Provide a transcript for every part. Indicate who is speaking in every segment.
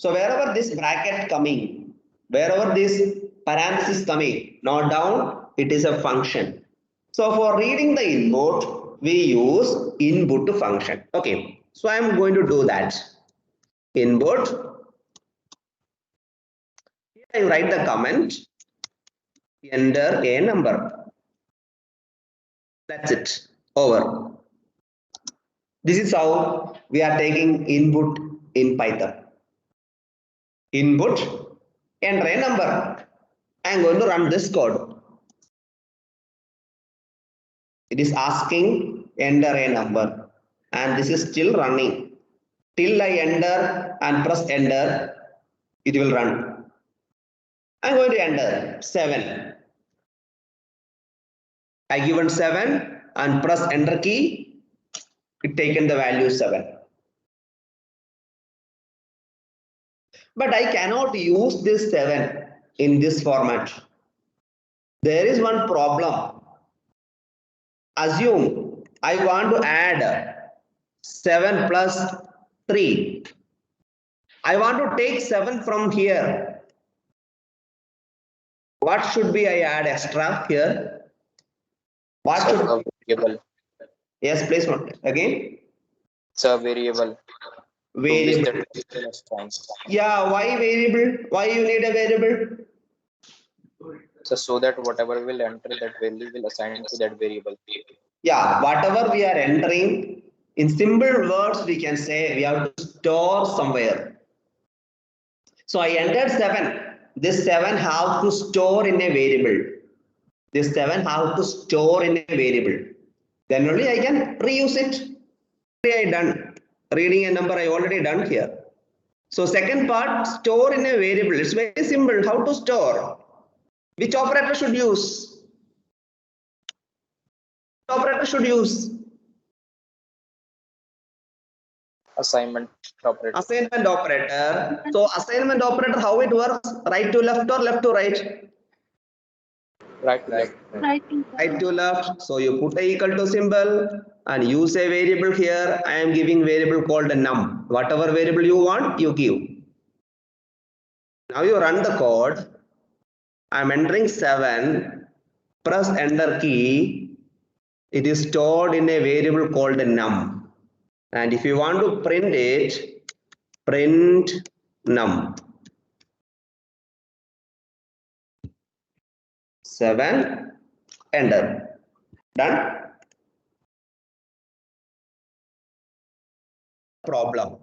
Speaker 1: So wherever this bracket coming, wherever this parenthesis coming, not down, it is a function. So for reading the input, we use input function. Okay, so I am going to do that. Input. Here I write the comment. Enter a number. That's it. Over. This is how we are taking input in Python. Input, enter a number. I am going to run this code. It is asking enter a number, and this is still running. Till I enter and press enter, it will run. I am going to enter 7. I given 7 and press enter key, it taken the value 7. But I cannot use this 7 in this format. There is one problem. Assume I want to add 7 plus 3. I want to take 7 from here. What should be I add extra here? What should
Speaker 2: a variable.
Speaker 1: Yes, please again.
Speaker 2: It's a variable.
Speaker 1: Variable. Yeah, why variable? Why you need a variable?
Speaker 2: So that whatever will enter, that value will assign to that variable.
Speaker 1: Yeah, whatever we are entering, in simple words we can say we have to store somewhere. So I entered 7. This 7 have to store in a variable. This 7 have to store in a variable. Then only I can reuse it. I done. Reading a number I already done here. So second part, store in a variable. It's very simple. How to store? Which operator should use? Which operator should use?
Speaker 2: Assignment operator.
Speaker 1: Assignment operator. So assignment operator, how it works? Right to left or left to right?
Speaker 2: Right to left.
Speaker 1: Right to left. So you put a equal to symbol and use a variable here. I am giving variable called num. Whatever variable you want, you give. Now you run the code. I am entering 7. Press enter key. It is stored in a variable called num. And if you want to print it, print num. 7, enter. Done. Problem.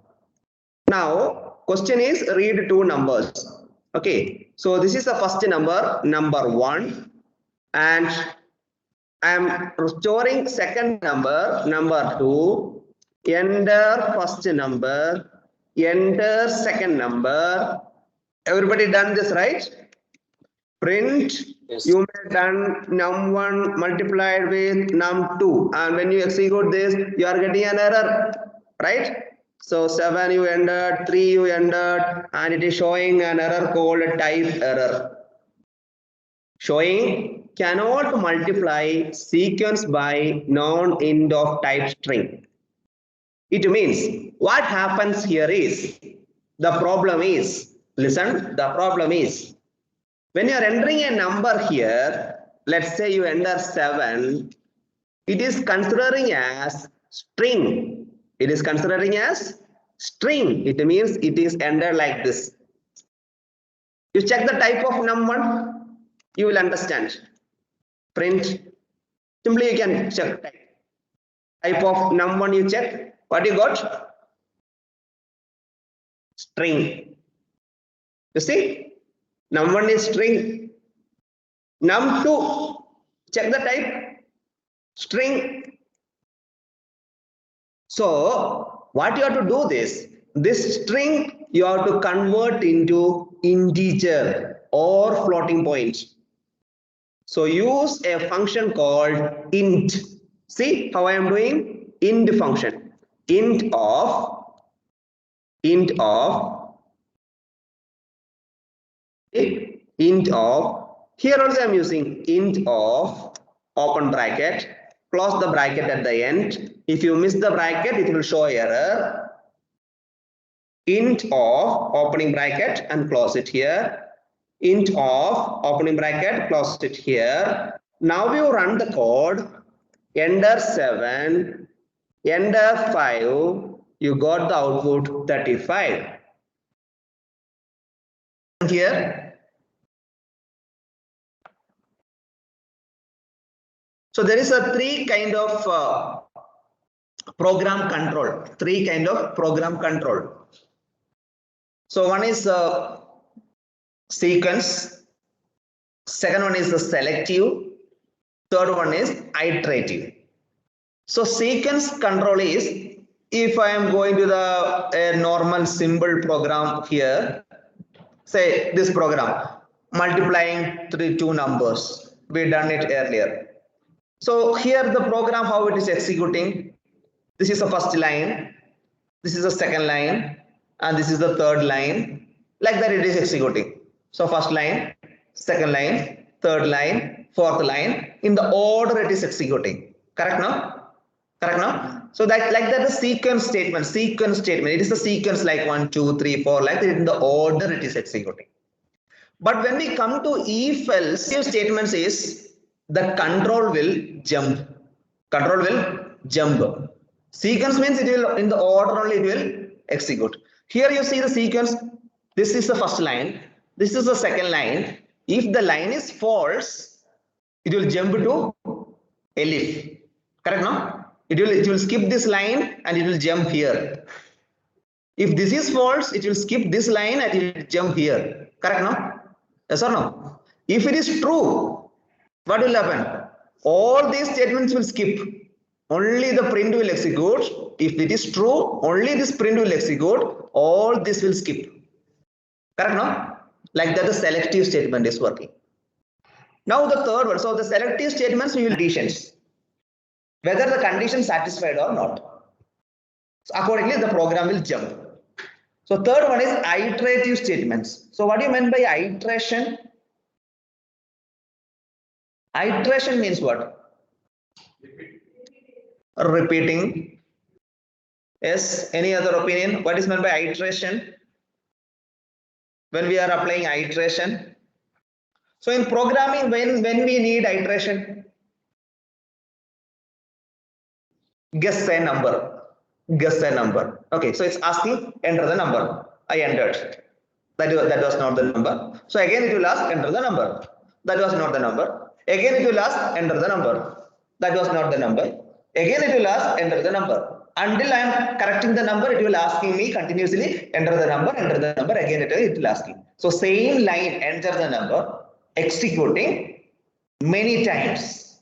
Speaker 1: Now, question is read 2 numbers. Okay, so this is the first number, number 1, and I am storing second number, number 2. Enter first number, enter second number. Everybody done this, right? Print.
Speaker 2: Yes.
Speaker 1: You may done num1 multiplied with num2, and when you execute this, you are getting an error, right? So 7 you entered, 3 you entered, and it is showing an error called type error. Showing cannot multiply sequence by non-int of type string. It means what happens here is, the problem is, listen, the problem is, when you are entering a number here, let's say you enter 7, it is considering as string. It is considering as string. It means it is entered like this. You check the type of num1, you will understand. Print. Simply you can check type of num1, you check. What you got? String. You see? Num1 is string. Num2, check the type. String. So what you have to do this string you have to convert into integer or floating point. So use a function called int. See how I am doing? Int function. Int of here also I am using int of open bracket, close the bracket at the end. If you miss the bracket, it will show error. int of opening bracket and close it here, int of opening bracket, close it here. Now you run the code, enter 7, enter 5, you got the output 35. Here. So there is a three kind of program control, three kind of program control. So one is sequence, second one is the selective, third one is iterative. So sequence control is, if I am going to the normal simple program here, say this program, multiplying two numbers, we done it earlier. So here the program, how it is executing, this is the first line, this is the second line, and this is the third line. Like that it is executing. So first line, second line, third line, fourth line, in the order it is executing. Correct now? Correct now? So that like that the sequence statement, it is the sequence like 1, 2, 3, 4, like that in the order it is executing. But when we come to if else statements is the control will jump. Control will jump. Sequence means it will in the order only it will execute. Here you see the sequence. This is the first line. This is the second line. If the line is false, it will jump to elif. Correct now? It will skip this line and it will jump here. If this is false, it will skip this line and it will jump here. Correct now? Yes or no? If it is true, what will happen? All these statements will skip. Only the print will execute. If it is true, only this print will execute. All this will skip. Correct no? Like that the selective statement is working. Now the third one. So the selective statements we will conditions. Whether the condition satisfied or not. So accordingly the program will jump. So third one is iterative statements. So what do you mean by iteration? Iteration means what? Repeating. Yes, any other opinion? What is meant by iteration? When we are applying iteration. So in programming, when we need iteration? Guess a number. Guess a number. Okay, so it's asking enter the number. I entered. That was not the number. So again it will ask enter the number. That was not the number. Again it will ask enter the number. That was not the number. Again it will ask enter the number. Until I am correcting the number, it will asking me continuously enter the number, again it will asking. So same line, enter the number, executing many times.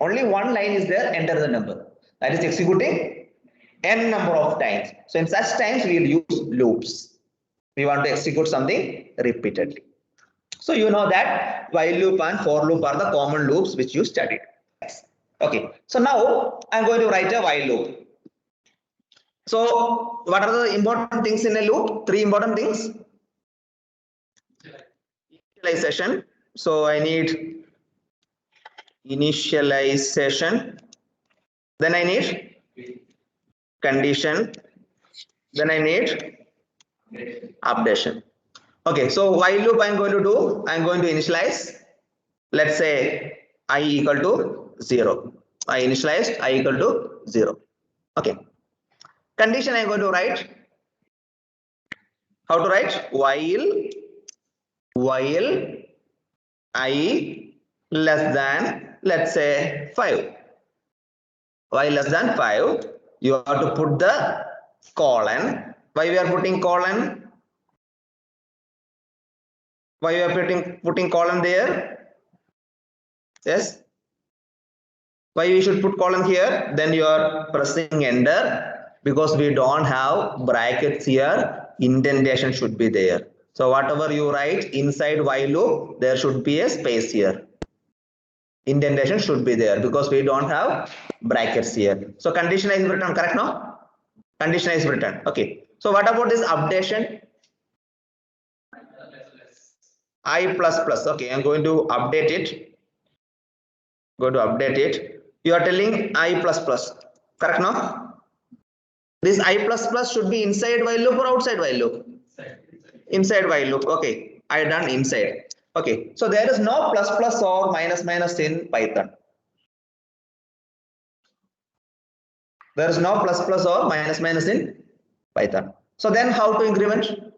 Speaker 1: Only one line is there, enter the number. That is executing n number of times. So in such times we will use loops. We want to execute something repeatedly. So you know that while loop and for loop are the common loops which you studied. Okay, so now I'm going to write a while loop. So what are the important things in a loop? Three important things. Initialization. So I need initialization. Then I need condition. Then I need updation. Okay, so while loop I'm going to do, I'm going to initialize. Let's say I equal to 0. I initialized I equal to 0. Okay. Condition I'm going to write. How to write? While I less than, let's say 5. While less than 5, you have to put the colon. Why we are putting colon? Why you are putting colon there? Yes. Why we should put colon here? Then you are pressing enter because we don't have brackets here. Indentation should be there. So whatever you write inside while loop, there should be a space here. Indentation should be there because we don't have brackets here. So condition is written, correct now? Condition is written. Okay. So what about this updation? I plus plus. Okay, I'm going to update it. Go to update it. You are telling I plus plus. Correct now? This I plus plus should be inside while loop or outside while loop? Inside while loop. Okay, I done inside. Okay, so there is no plus plus or minus minus in Python. There is no plus plus or minus minus in Python. So then how to increment?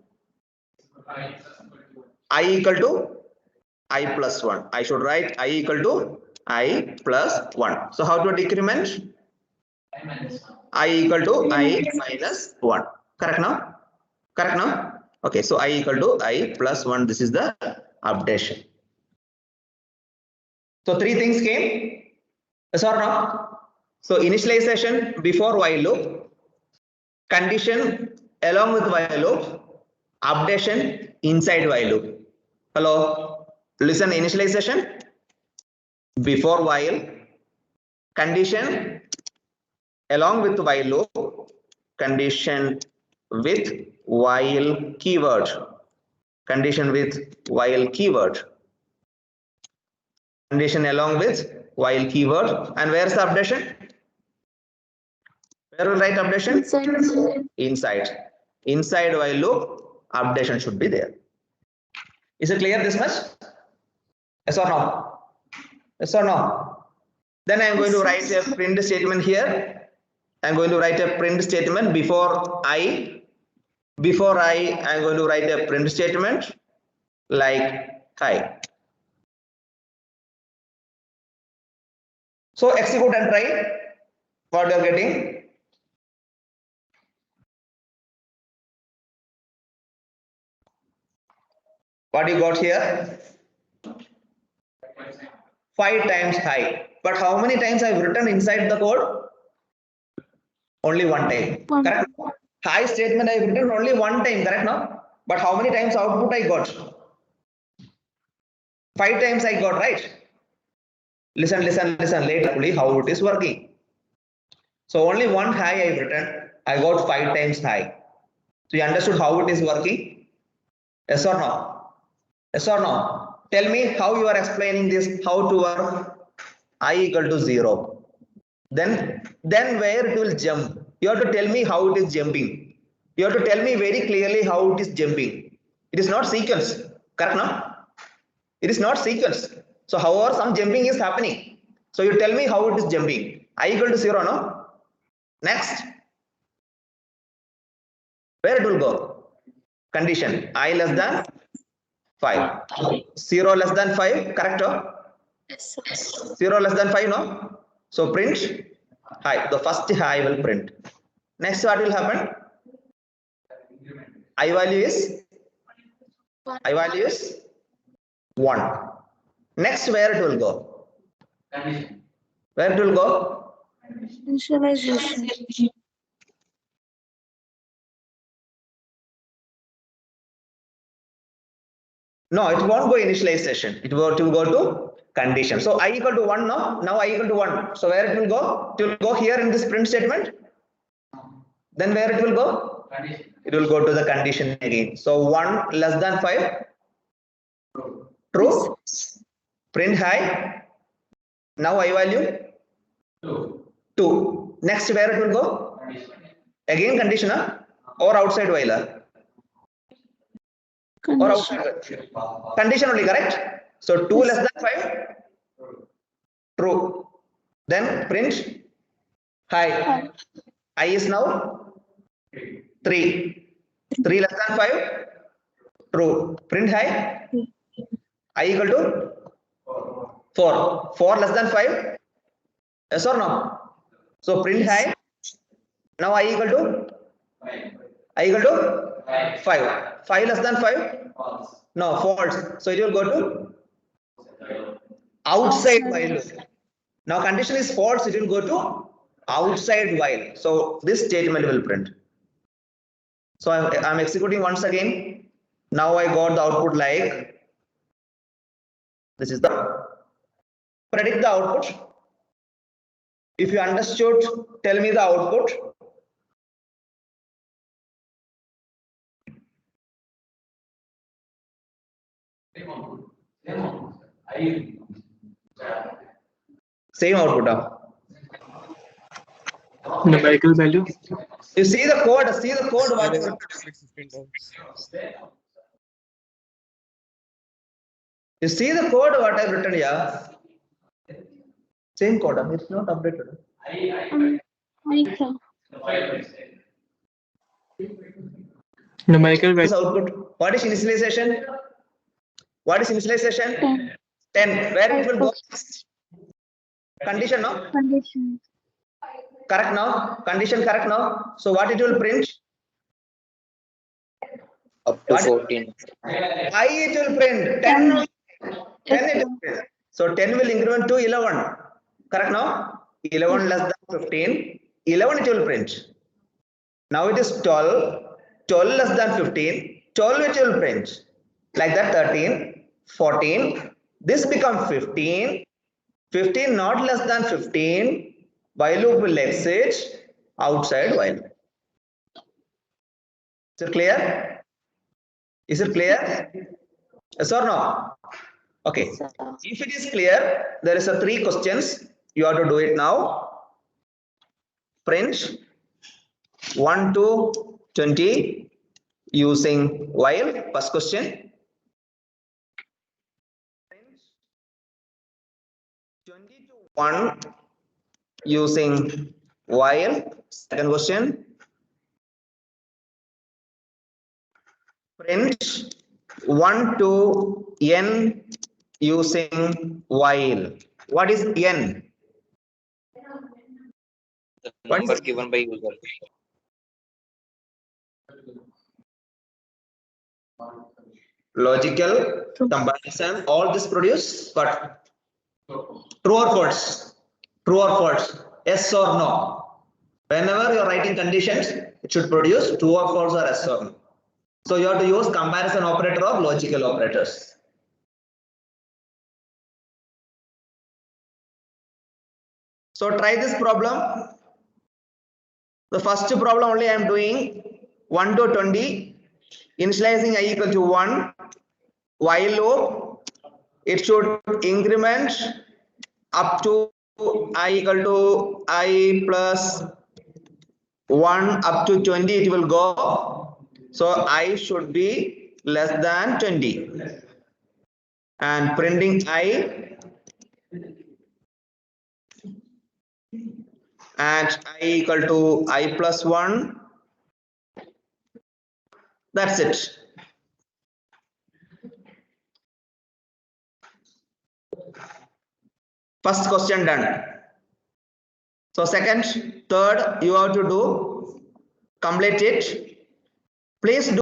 Speaker 1: I equal to I plus 1. I should write I equal to I plus 1. So how to decrement? I equal to I minus 1. Correct now? Correct now? Okay, so I equal to I plus 1. This is the updation. So three things came. Yes or no? So initialization before while loop, condition along with while loop, updation inside while loop. Hello? Listen, initialization before while, condition along with while loop, condition with while keyword, condition with while keyword, condition along with while keyword, and where's the updation? Where will write updation? Inside while loop, updation should be there. Is it clear this much? Yes or no? Yes or no? Then I am going to write a print statement here. I am going to write a print statement before I am going to write a print statement like hi. So execute and try what you are getting. What you got here? 5 times hi. But how many times I've written inside the code? Only one time. Correct? Hi statement I've written only one time. Correct now? But how many times output I got? 5 times I got, right? Listen later how it is working. So only one hi I've written. I got 5 times hi. So you understood how it is working? Yes or no? Yes or no? Tell me how you are explaining this, how to work I equal to 0. Then where it will jump? You have to tell me how it is jumping. You have to tell me very clearly how it is jumping. It is not sequence. Correct now? It is not sequence. So however some jumping is happening. So you tell me how it is jumping. I equal to 0, no? Next. Where it will go? Condition I less than 5. 0 less than 5, correct?
Speaker 3: Yes, sir.
Speaker 1: 0 less than 5, no? So print hi. The first hi will print. Next what will happen? I value is 1. Next where it will go? Where it will go?
Speaker 3: Initialization.
Speaker 1: No, it won't go initialization. It will go to condition. So I equal to 1 now. Now I equal to 1. So where it will go? It will go here in this print statement. Then where it will go? It will go to the condition again. So 1 less than 5. True. Print hi. Now I value 2. Next where it will go? Again condition or outside while? Or outside condition only, correct? So 2 less than 5. True. Then print hi. I is now 3. 3 less than 5. True. Print hi. I equal to 4. 4 less than 5. Yes or no? So print hi. Now I equal to 5. 5 less than 5. No, false. So it will go to outside while loop. Now condition is false. It will go to outside while. So this statement will print. So I'm executing once again. Now I got the output like this is the predict the output. If you understood, tell me the output. Same output.
Speaker 4: Numerical value.
Speaker 1: You see the code. See the code. What is You see the code what I've written here. Same code. It's not updated.
Speaker 3: Right, sir.
Speaker 4: Numerical
Speaker 1: This
Speaker 4: value.
Speaker 1: output. What is initialization? What is initialization?
Speaker 3: 10.
Speaker 1: 10. Where it will go? Condition now.
Speaker 3: Condition.
Speaker 1: Correct now. Condition correct now. So what it will print?
Speaker 2: Up to
Speaker 1: What?
Speaker 2: 14.
Speaker 1: I it will print 10. 10 it will print. So 10 will increment to 11. Correct now? 11 less than 15. 11 it will print. Now it is 12. 12 less than 15. 12 it will print. Like that 13. 14. This becomes 15. 15 not less than 15. While loop will exit outside while. Is it clear? Is it clear? Yes or no? Okay.
Speaker 3: Yes, sir.
Speaker 1: If it is clear, there is a 3 questions. You have to do it now. Print 1 to 20 using while. First question. Print 20 to 1 using while. Second question. Print 1 to n using while. What is n?
Speaker 2: The
Speaker 1: What
Speaker 2: number
Speaker 1: is-
Speaker 2: given by user.
Speaker 1: Logical comparison. All this produce, but true or false? True or false? Yes or no? Whenever you are writing conditions, it should produce true or false or yes or no. So you have to use comparison operator or logical operators. So try this problem. The first problem only I am doing 1 to 20. Initializing I equal to 1. While loop, it should increment up to I equal to I plus 1 up to 20 it will go. So I should be less than 20. And printing I and I equal to I plus 1. That's it. First question done. So second, third, you have to do complete it. Please do